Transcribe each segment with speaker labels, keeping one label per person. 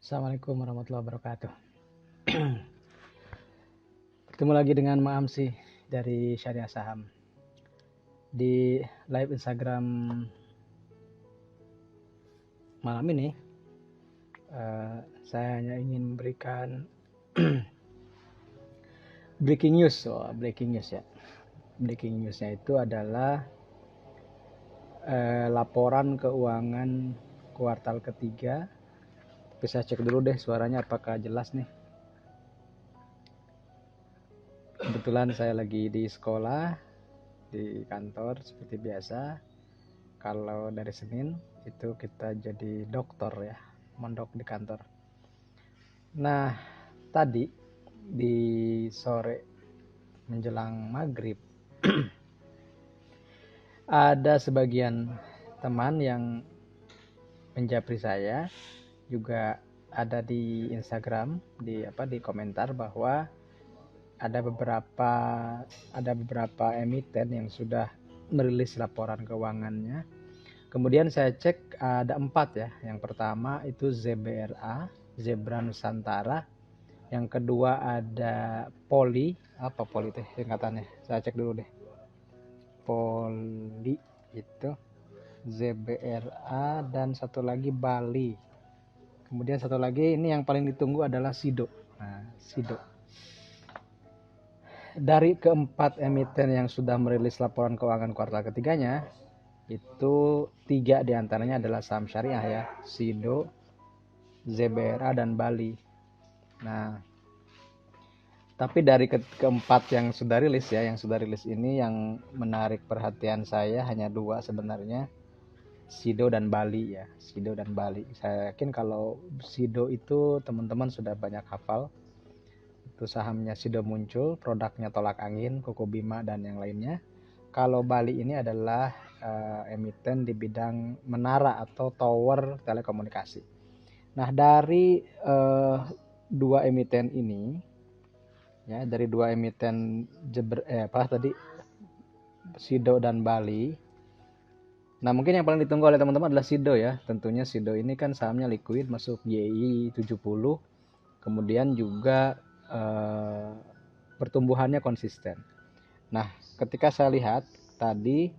Speaker 1: Assalamualaikum warahmatullahi wabarakatuh. Bertemu lagi dengan Maamsi dari Syariah Saham di live Instagram malam ini. Saya hanya ingin berikan breaking news. Breaking news ya. Breaking newsnya itu adalah laporan keuangan kuartal ketiga. Tapi saya cek dulu deh suaranya apakah jelas nih. Kebetulan saya lagi di sekolah, di kantor seperti biasa. Kalau dari Senin itu kita jadi dokter ya, mondok di kantor. Nah, tadi di sore menjelang maghrib ada sebagian teman yang menjapri saya, juga ada di Instagram di komentar bahwa ada beberapa emiten yang sudah merilis laporan keuangannya. Kemudian saya cek ada 4 ya. Yang pertama itu ZBRA, Zebra Nusantara. Yang kedua ada Poli. Apa Poli itu singkatannya? Saya cek dulu deh. Poli itu ZBRA dan satu lagi Bali. Kemudian satu lagi ini yang paling ditunggu adalah Sido. Nah, Sido. Dari keempat emiten yang sudah merilis laporan keuangan kuartal ketiganya, itu 3 diantaranya adalah saham syariah ya, Sido, ZBRA dan Bali. Nah, tapi dari keempat yang sudah rilis ini yang menarik perhatian saya hanya 2 sebenarnya, Sido dan Bali ya, Sido dan Bali. Saya yakin kalau Sido itu teman-teman sudah banyak hafal. Itu sahamnya Sido Muncul, produknya tolak angin, Koko Bima dan yang lainnya. Kalau Bali ini adalah emiten di bidang menara atau tower telekomunikasi. Nah, dari 2 emiten ini ya, dari 2 emiten Sido dan Bali. Nah, mungkin yang paling ditunggu oleh teman-teman adalah Sido ya. Tentunya Sido ini kan sahamnya liquid, masuk YI 70. Kemudian juga pertumbuhannya konsisten. Nah, ketika saya lihat tadi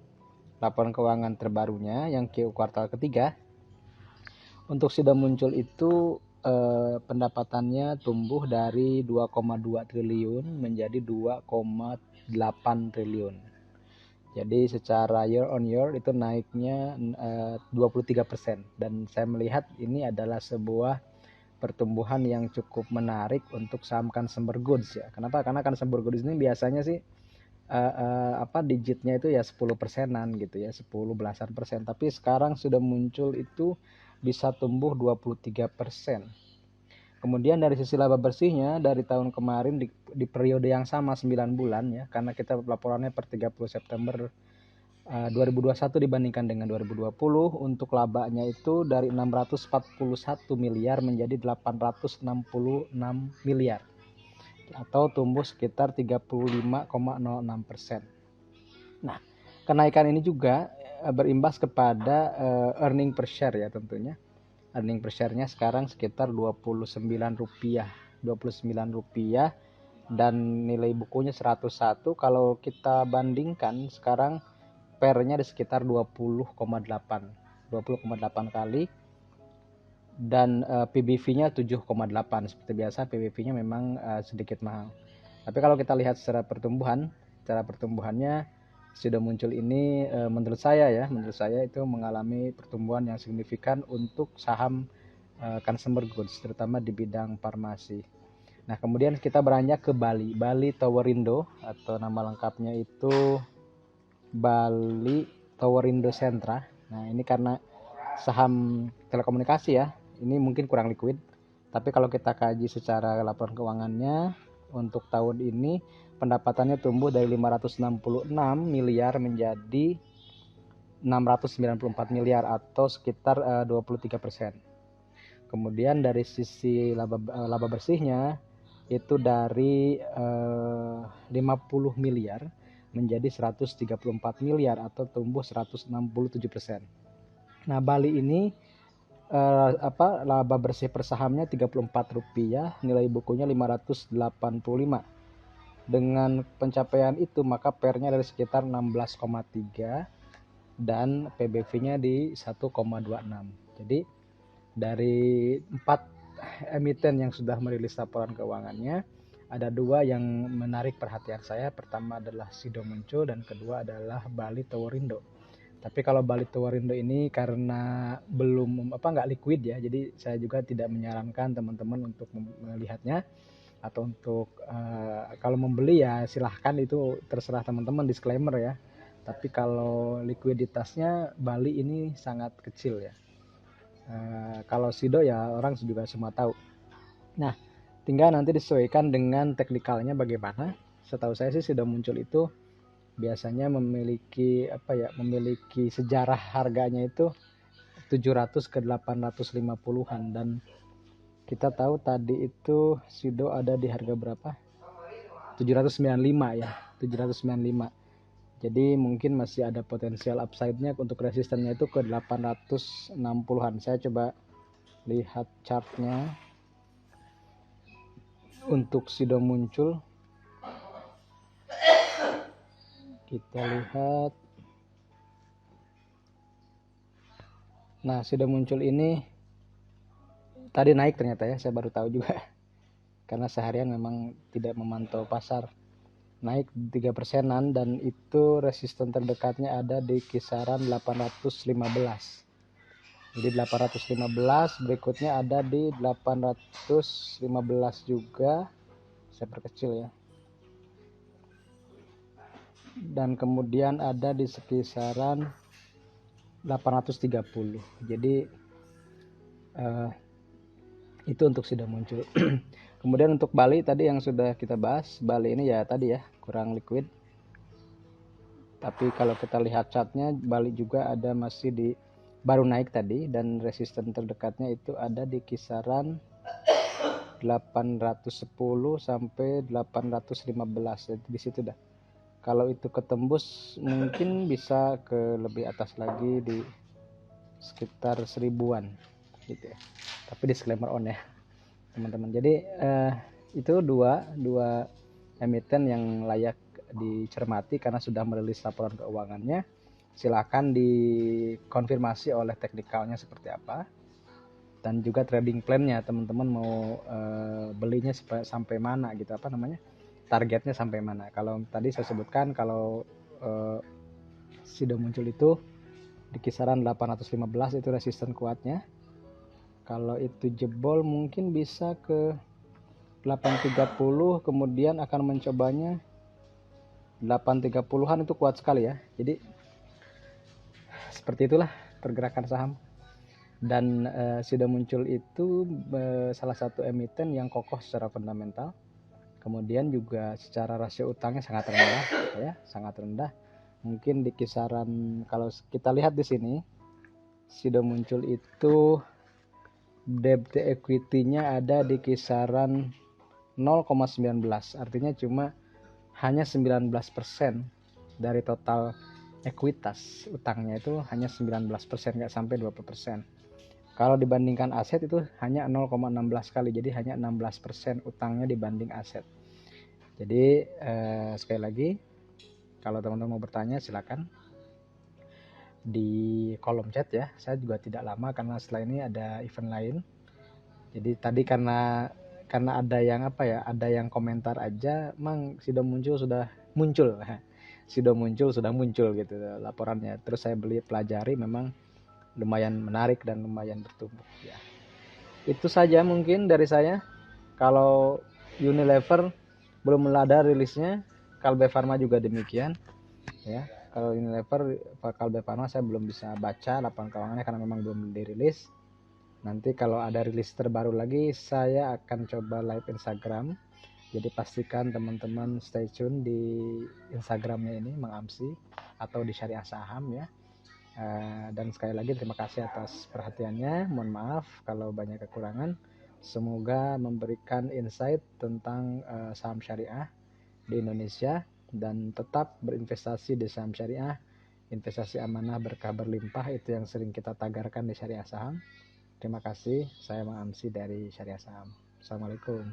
Speaker 1: laporan keuangan terbarunya yang kuartal ketiga, untuk Sido Muncul itu pendapatannya tumbuh dari 2,2 triliun menjadi 2,8 triliun. Jadi secara year on year itu naiknya 23%. Dan saya melihat ini adalah sebuah pertumbuhan yang cukup menarik untuk saham consumer goods ya. Kenapa? Karena consumer goods ini biasanya sih digitnya itu ya 10%-an gitu ya, 10 belasan persen. Tapi sekarang sudah muncul itu bisa tumbuh 23%. Kemudian dari sisi laba bersihnya dari tahun kemarin di periode yang sama 9 bulan ya, karena kita laporannya per 30 September 2021 dibandingkan dengan 2020, untuk labanya itu dari 641 miliar menjadi 866 miliar atau tumbuh sekitar 35,06%. Nah, kenaikan ini juga berimbas kepada earning per share ya tentunya. Earning per share-nya sekarang sekitar Rp29. Rp29 dan nilai bukunya 101. Kalau kita bandingkan sekarang PER-nya di sekitar 20,8 kali dan PBV-nya 7,8. Seperti biasa PBV-nya memang sedikit mahal. Tapi kalau kita lihat secara pertumbuhannya sudah muncul ini menurut saya itu mengalami pertumbuhan yang signifikan untuk saham consumer goods terutama di bidang farmasi. Nah, kemudian kita beranjak ke Bali. Bali Towerindo atau nama lengkapnya itu Bali Towerindo Sentra. Nah, ini karena saham telekomunikasi ya, ini mungkin kurang liquid. Tapi kalau kita kaji secara laporan keuangannya untuk tahun ini pendapatannya tumbuh dari 566 miliar menjadi 694 miliar atau sekitar 23%. Kemudian dari sisi laba bersihnya itu dari 50 miliar menjadi 134 miliar atau tumbuh 167%. Nah, Bali ini laba bersih per sahamnya Rp34, nilai bukunya 585. Dengan pencapaian itu maka PER-nya dari sekitar 16,3 dan PBV-nya di 1,26. Jadi dari 4 emiten yang sudah merilis laporan keuangannya, ada 2 yang menarik perhatian saya. Pertama adalah Sido Muncul dan kedua adalah Bali Towerindo. Tapi kalau Bali Towerindo ini karena belum nggak liquid ya, jadi saya juga tidak menyarankan teman-teman untuk melihatnya atau untuk kalau membeli ya silahkan, itu terserah teman-teman, disclaimer ya. Tapi kalau likuiditasnya Bali ini sangat kecil ya. Kalau Sido ya orang juga semua tahu. Nah, tinggal nanti disesuaikan dengan teknikalnya bagaimana. Setahu saya sih Sido Muncul itu biasanya memiliki sejarah harganya itu 700 ke 850-an, dan kita tahu tadi itu Sido ada di harga berapa? 795 ya, 795. Jadi mungkin masih ada potensial upside-nya, untuk resistennya itu ke 860-an. Saya coba lihat chartnya untuk Sido Muncul. Kita lihat. Nah, Sido Muncul ini tadi naik ternyata ya, saya baru tahu juga. Karena seharian memang tidak memantau pasar. Naik 3%-an dan itu resisten terdekatnya ada di kisaran 815. Jadi 815, berikutnya ada di 815 juga. Saya perkecil ya. Dan kemudian ada di sekisaran 830. Jadi itu untuk sudah muncul. Kemudian untuk Bali tadi yang sudah kita bahas, Bali ini ya tadi ya kurang liquid. Tapi kalau kita lihat chartnya, Bali juga ada masih di baru naik tadi, dan resisten terdekatnya itu ada di kisaran 810 sampai 815. Jadi di situ dah. Kalau itu ketembus mungkin bisa ke lebih atas lagi di sekitar 1000-an gitu ya. Tapi disclaimer on ya teman-teman. Jadi itu dua emiten yang layak dicermati karena sudah merilis laporan keuangannya. Silakan dikonfirmasi oleh teknikalnya seperti apa, dan juga trading plan-nya teman-teman mau belinya sampai mana gitu, targetnya sampai mana. Kalau tadi saya sebutkan kalau Sido Muncul itu di kisaran 815 itu resisten kuatnya. Kalau itu jebol mungkin bisa ke 830, kemudian akan mencobanya 830-an, itu kuat sekali ya. Jadi seperti itulah pergerakan saham. Dan Sido Muncul itu salah satu emiten yang kokoh secara fundamental. Kemudian juga secara rasio utangnya sangat rendah ya, sangat rendah. Mungkin di kisaran, kalau kita lihat di sini Sido Muncul itu debt equity-nya ada di kisaran 0,19, artinya hanya 19% dari total ekuitas utangnya, itu hanya 19%, nggak sampai 20%. Kalau dibandingkan aset itu hanya 0,16 kali, jadi hanya 16% utangnya dibanding aset. Jadi sekali lagi, kalau teman-teman mau bertanya silakan di kolom chat ya. Saya juga tidak lama karena setelah ini ada event lain. Jadi tadi karena ada yang ada yang komentar aja, Mang Sido Muncul sudah muncul. Sido Muncul sudah muncul gitu laporannya. Terus saya pelajari, memang lumayan menarik dan lumayan bertumbuh ya. Itu saja mungkin dari saya. Kalau Unilever belum ada rilisnya, Kalbe Farma juga demikian ya. Kalau Unilever, Kalbe Farma saya belum bisa baca laporan keuangannya karena memang belum dirilis. Nanti kalau ada rilis terbaru lagi saya akan coba live Instagram. Jadi pastikan teman-teman stay tune di Instagramnya ini, Mang Amsi, atau di Syariah Saham ya. Dan sekali lagi terima kasih atas perhatiannya. Mohon maaf kalau banyak kekurangan. Semoga memberikan insight tentang saham syariah di Indonesia, dan tetap berinvestasi di saham syariah. Investasi amanah berkah berlimpah, itu yang sering kita tagarkan di Syariah Saham. Terima kasih. Saya Mang Amsi dari Syariah Saham. Assalamualaikum.